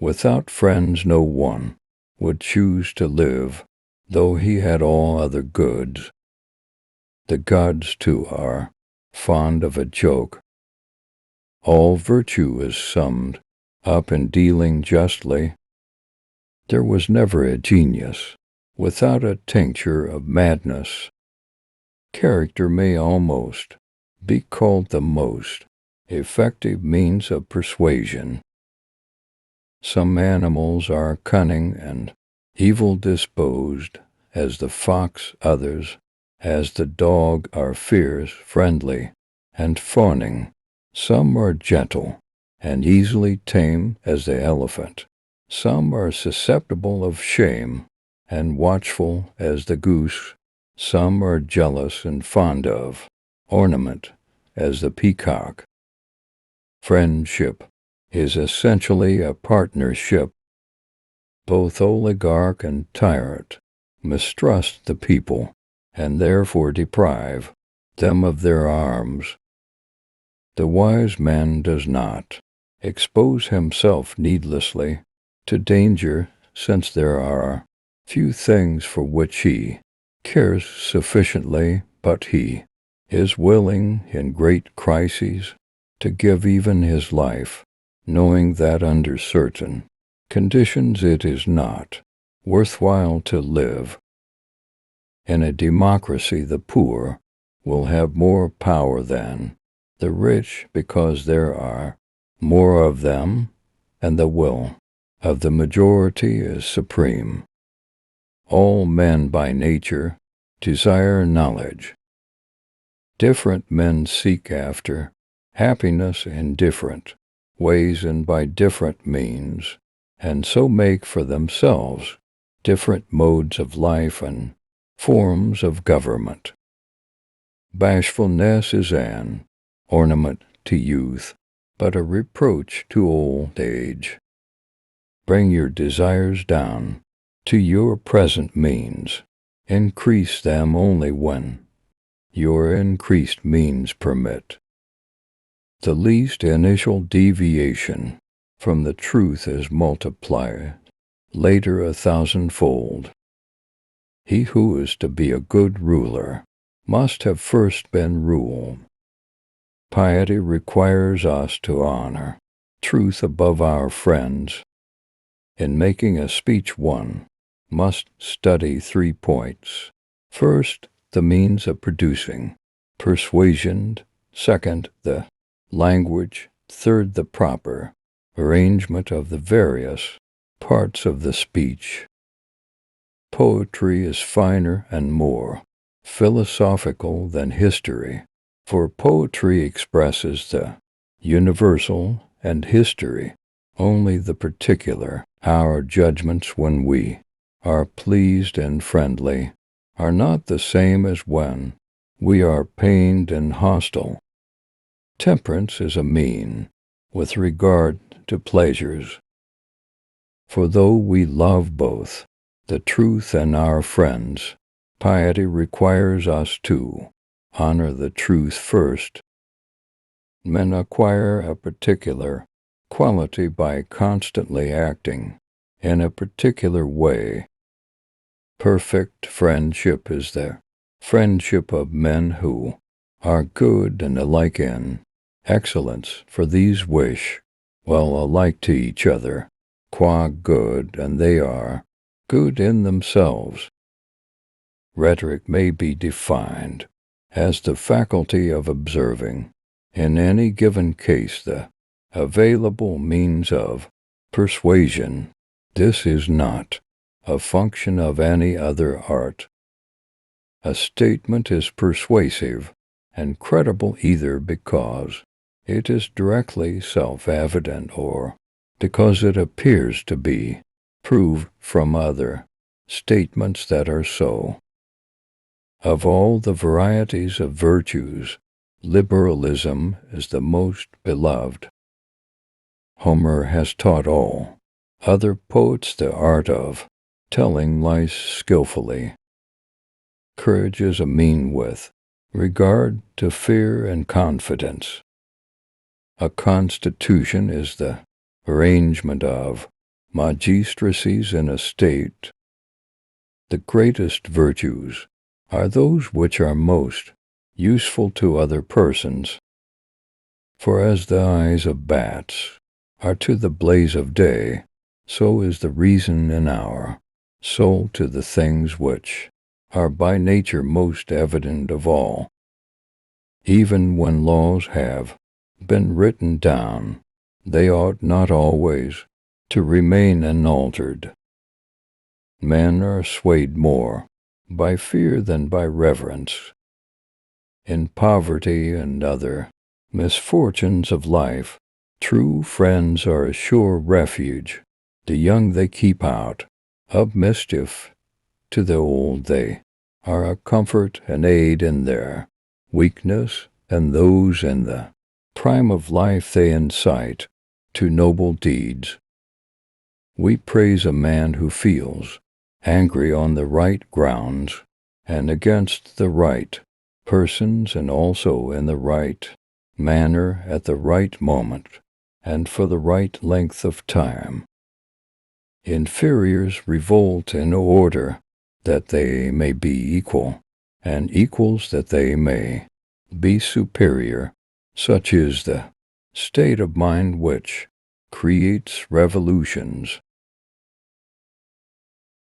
Without friends no one would choose to live, though he had all other goods. The gods, too, are fond of a joke. All virtue is summed up in dealing justly. There was never a genius without a tincture of madness. Character may almost be called the most effective means of persuasion. Some animals are cunning and evil-disposed as the fox, others, as the dog, are fierce, friendly, and fawning. Some are gentle and easily tame as the elephant. Some are susceptible of shame and watchful as the goose. Some are jealous and fond of ornament as the peacock. Friendship is essentially a partnership. Both oligarch and tyrant mistrust the people and therefore deprive them of their arms. The wise man does not expose himself needlessly to danger, since there are few things for which he cares sufficiently, but he is willing in great crises to give even his life, knowing that under certain conditions it is not worthwhile to live. In a democracy the poor will have more power than the rich, because there are more of them, and the will of the majority is supreme. All men by nature desire knowledge. Different men seek after happiness in different ways and by different means, and so make for themselves different modes of life and forms of government. Bashfulness is an ornament to youth, but a reproach to old age. Bring your desires down to your present means. Increase them only when your increased means permit. The least initial deviation from the truth is multiplied later 1,000-fold. He who is to be a good ruler must have first been ruled. Piety requires us to honor truth above our friends. In making a speech one must study 3 points. First, the means of producing persuasion. Second, the language. Third, the proper arrangement of the various parts of the speech. Poetry is finer and more philosophical than history, for poetry expresses the universal and history only the particular. Our judgments when we are pleased and friendly are not the same as when we are pained and hostile. Temperance is a mean with regard to pleasures. For though we love both the truth and our friends, piety requires us to honor the truth first. Men acquire a particular quality by constantly acting in a particular way. Perfect friendship is the friendship of men who are good and alike in excellence, for these wish well alike to each other, qua good, and they are good in themselves. Rhetoric may be defined as the faculty of observing, in any given case, the available means of persuasion. This is not a function of any other art. A statement is persuasive and credible either because it is directly self-evident or because it appears to be proved from other statements that are so. Of all the varieties of virtues, liberalism is the most beloved. Homer has taught all other poets the art of telling lies skillfully. Courage is a mean with regard to fear and confidence. A constitution is the arrangement of magistracies in a state. The greatest virtues are those which are most useful to other persons. For as the eyes of bats are to the blaze of day, so is the reason in our soul to the things which are by nature most evident of all. Even when laws have been written down, they ought not always to remain unaltered. Men are swayed more by fear than by reverence. In poverty and other misfortunes of life, true friends are a sure refuge. The young they keep out of mischief, to the old they are a comfort and aid in their weakness, and those in the prime of life they incite to noble deeds. We praise a man who feels angry on the right grounds and against the right persons, and also in the right manner at the right moment and for the right length of time. Inferiors revolt in order that they may be equal, and equals that they may be superior. Such is the state of mind which creates revolutions